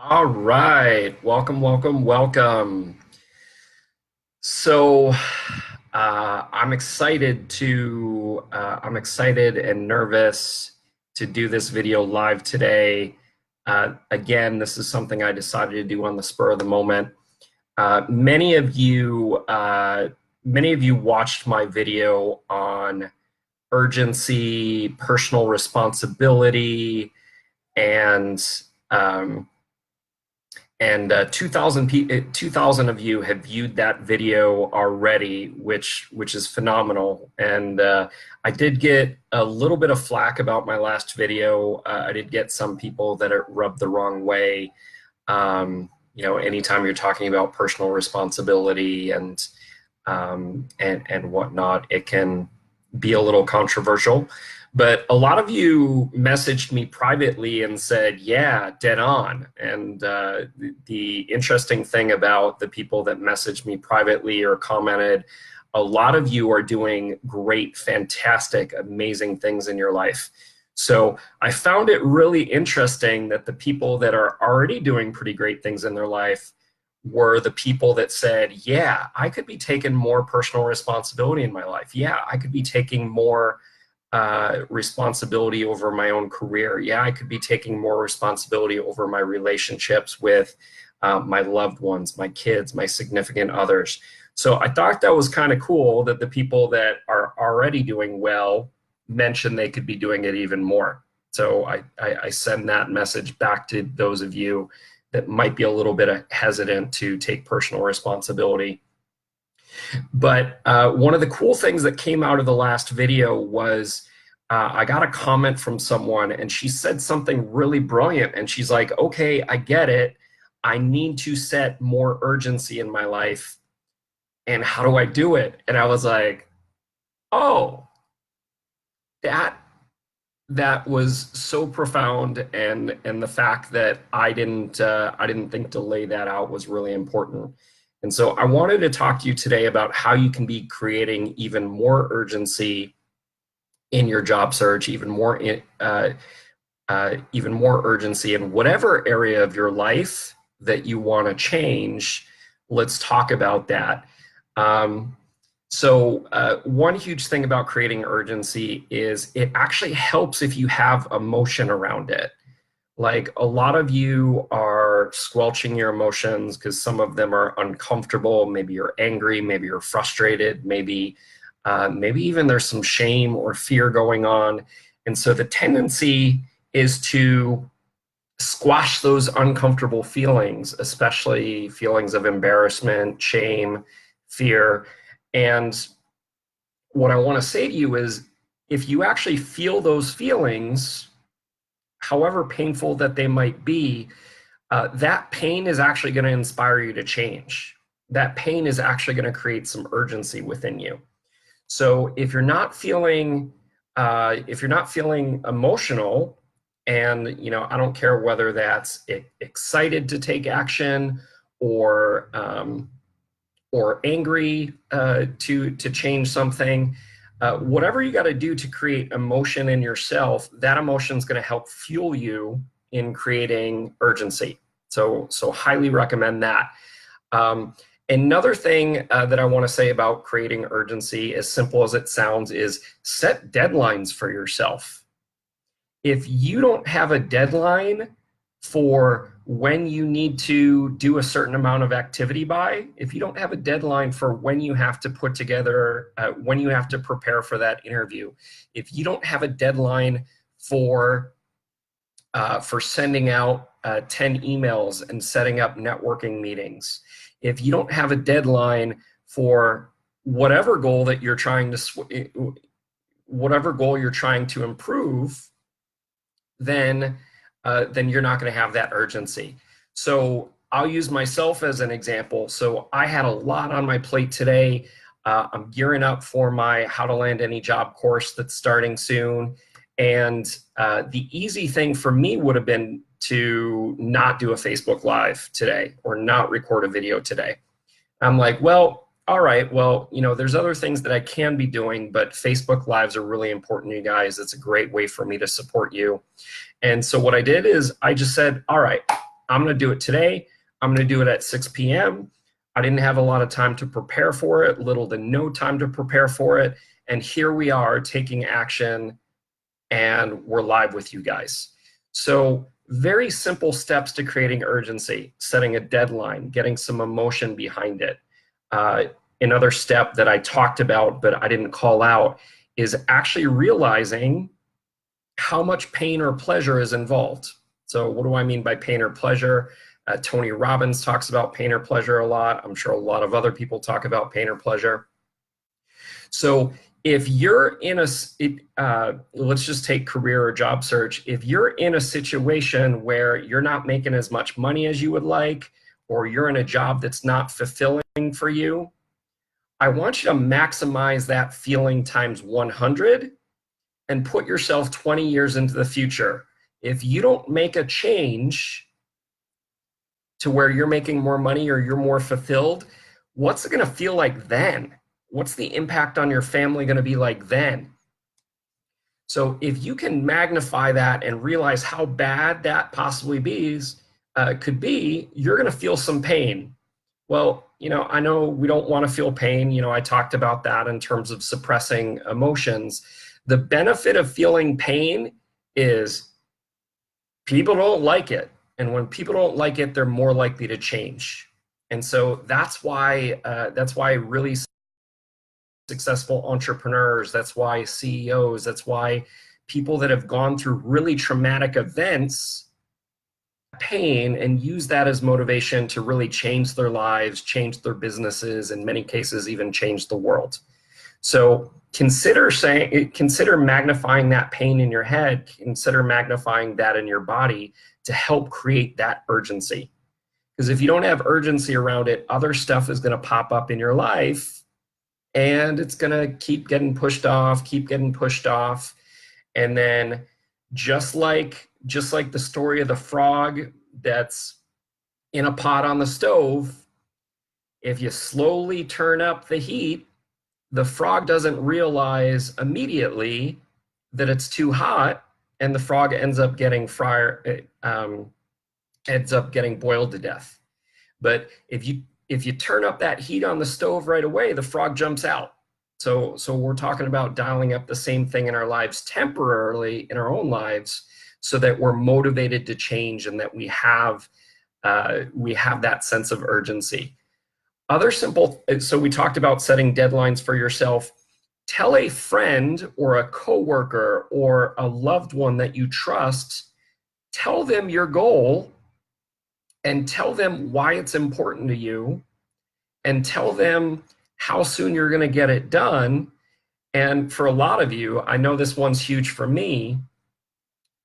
All right, welcome, welcome, welcome. So, I'm excited and nervous to do this video live today. Again, this is something I decided to do on the spur of the moment. Many of you watched my video on urgency, personal responsibility, and um, 2,000 of you have viewed that video already, which is phenomenal. And I did get a little bit of flack about my last video. I did get some people that it rubbed the wrong way. Anytime you're talking about personal responsibility and whatnot, it can be a little controversial. But a lot of you messaged me privately and said, yeah, dead on. And the interesting thing about the people that messaged me privately or commented, a lot of you are doing great, fantastic, amazing things in your life. So I found it really interesting that the people that are already doing pretty great things in their life were the people that said, yeah, I could be taking more personal responsibility in my life. Yeah, I could be taking more responsibility over my own career. Yeah, I could be taking more responsibility over my relationships with my loved ones, my kids, my significant others. So I thought that was kind of cool that the people that are already doing well mentioned they could be doing it even more. So I send that message back to those of you that might be a little bit hesitant to take personal responsibility. But one of the cool things that came out of the last video was I got a comment from someone and she said something really brilliant. And she's like, okay, I get it. I need to set more urgency in my life. And how do I do it? And I was like, oh, that was so profound. And the fact that I didn't think to lay that out was really important. And so I wanted to talk to you today about how you can be creating even more urgency in your job search, even more urgency in whatever area of your life that you want to change. Let's talk about that. One huge thing about creating urgency is it actually helps if you have emotion around it. Like a lot of you are squelching your emotions because some of them are uncomfortable. Maybe you're angry, maybe you're frustrated, maybe even there's some shame or fear going on. And so the tendency is to squash those uncomfortable feelings, especially feelings of embarrassment, shame, fear. And what I want to say to you is if you actually feel those feelings, however painful that they might be, that pain is actually going to inspire you to change. That pain is actually going to create some urgency within you. So if you're not feeling emotional, and I don't care whether that's excited to take action or angry to change something. Whatever you got to do to create emotion in yourself, that emotion is going to help fuel you in creating urgency. So highly recommend that. Another thing that I want to say about creating urgency, as simple as it sounds, is set deadlines for yourself. If you don't have a deadline for when you need to do a certain amount of activity by, if you don't have a deadline for when you have to put together, when you have to prepare for that interview, if you don't have a deadline for sending out 10 emails and setting up networking meetings, if you don't have a deadline for whatever goal that you're trying to improve, then you're not going to have that urgency. So I'll use myself as an example. So I had a lot on my plate today. I'm gearing up for my How to Land Any Job course that's starting soon. And the easy thing for me would have been to not do a Facebook Live today or not record a video today. I'm like, well, all right, well, there's other things that I can be doing, but Facebook Lives are really important to you guys. It's a great way for me to support you. And so what I did is I just said, all right, I'm going to do it today. I'm going to do it at 6 p.m. I didn't have a lot of time to prepare for it, little to no time to prepare for it. And here we are taking action, and we're live with you guys. So very simple steps to creating urgency: setting a deadline, getting some emotion behind it. Another step that I talked about but I didn't call out is actually realizing how much pain or pleasure is involved. So what do I mean by pain or pleasure? Tony Robbins talks about pain or pleasure a lot. I'm sure a lot of other people talk about pain or pleasure. So if you're in let's just take career or job search. If you're in a situation where you're not making as much money as you would like, or you're in a job that's not fulfilling for you, I want you to maximize that feeling times 100 and put yourself 20 years into the future. If you don't make a change to where you're making more money or you're more fulfilled, what's it going to feel like then? What's the impact on your family going to be like then? So if you can magnify that and realize how bad that possibly could be, you're going to feel some pain. Well, I know we don't want to feel pain. I talked about that in terms of suppressing emotions. The benefit of feeling pain is people don't like it. And when people don't like it, they're more likely to change. And so that's why really successful entrepreneurs, that's why CEOs, that's why people that have gone through really traumatic events, pain, and use that as motivation to really change their lives, change their businesses, in many cases even change the world. So consider magnifying that pain in your head, consider magnifying that in your body to help create that urgency. Because if you don't have urgency around it, other stuff is going to pop up in your life, and it's going to keep getting pushed off. And then just like the story of the frog that's in a pot on the stove, if you slowly turn up the heat, the frog doesn't realize immediately that it's too hot, and the frog ends up getting boiled to death. But if you turn up that heat on the stove right away, the frog jumps out. So we're talking about dialing up the same thing in our lives temporarily in our own lives, so that we're motivated to change and that we have that sense of urgency. So we talked about setting deadlines for yourself. Tell a friend or a coworker or a loved one that you trust, tell them your goal and tell them why it's important to you, and tell them how soon you're going to get it done. And for a lot of you, I know this one's huge for me,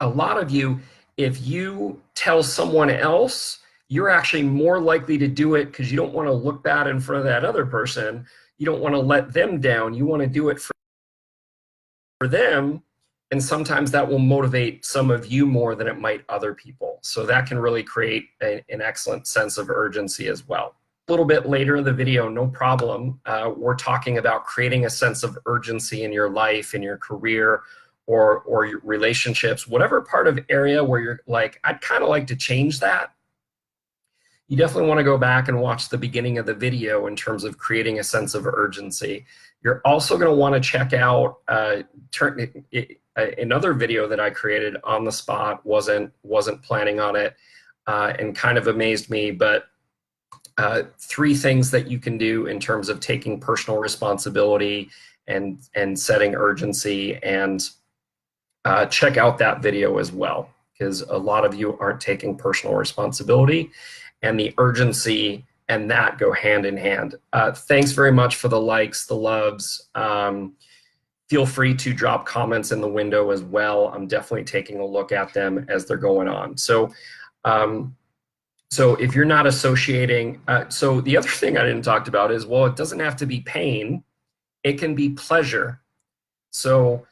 a lot of you, if you tell someone else, you're actually more likely to do it because you don't want to look bad in front of that other person. You don't want to let them down. You want to do it for them. And sometimes that will motivate some of you more than it might other people. So that can really create an excellent sense of urgency as well. A little bit later in the video, no problem, we're talking about creating a sense of urgency in your life, in your career, or your relationships, whatever part of area where you're like, I'd kind of like to change that. You definitely want to go back and watch the beginning of the video in terms of creating a sense of urgency. You're also going to want to check out another video that I created on the spot. Wasn't planning on it, and kind of amazed me, but 3 things that you can do in terms of taking personal responsibility and setting urgency, and check out that video as well, because a lot of you aren't taking personal responsibility, and the urgency and that go hand in hand. Thanks very much for the likes, the loves. Feel free to drop comments in the window as well. I'm definitely taking a look at them as they're going on. So if you're not associating, so the other thing I didn't talk about is, well, it doesn't have to be pain. It can be pleasure. So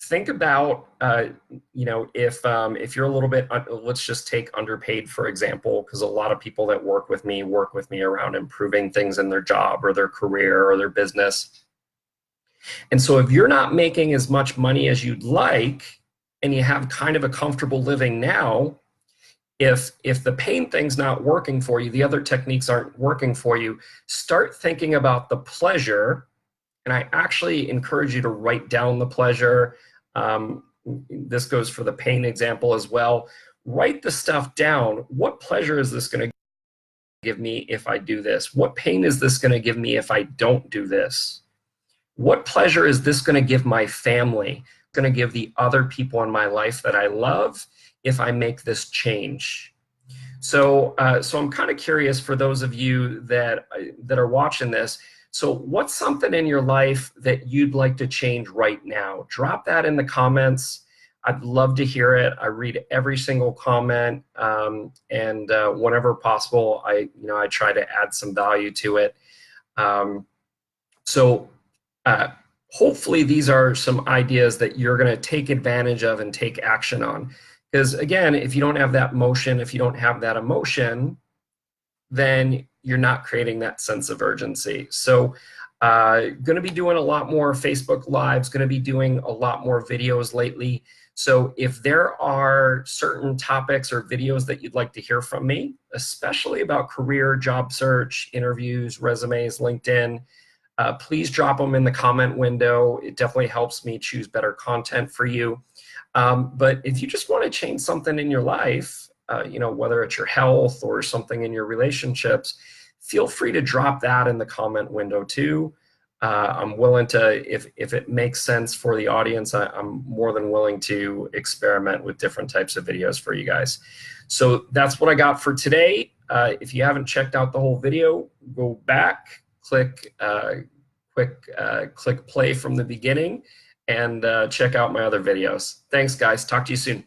think about, if you're a little bit, let's just take underpaid, for example, because a lot of people that work with me around improving things in their job or their career or their business. And so if you're not making as much money as you'd like, and you have kind of a comfortable living now, If the pain thing's not working for you, the other techniques aren't working for you, start thinking about the pleasure. And I actually encourage you to write down the pleasure. This goes for the pain example as well. Write the stuff down. What pleasure is this going to give me if I do this? What pain is this going to give me if I don't do this? What pleasure is this going to give my family? Going to give the other people in my life that I love if I make this change? So I'm kind of curious for those of you that are watching this. So what's something in your life that you'd like to change right now? Drop that in the comments. I'd love to hear it. I read every single comment, and whenever possible, I try to add some value to it. Hopefully these are some ideas that you're going to take advantage of and take action on. Because again, if you don't have that motion, if you don't have that emotion, then you're not creating that sense of urgency. So going to be doing a lot more Facebook Lives, going to be doing a lot more videos lately. So if there are certain topics or videos that you'd like to hear from me, especially about career, job search, interviews, resumes, LinkedIn, please drop them in the comment window. It definitely helps me choose better content for you. But if you just want to change something in your life, whether it's your health or something in your relationships, feel free to drop that in the comment window too. I'm willing to, if it makes sense for the audience, I'm more than willing to experiment with different types of videos for you guys. So that's what I got for today. If you haven't checked out the whole video, go back, click play from the beginning, and check out my other videos. Thanks, guys. Talk to you soon.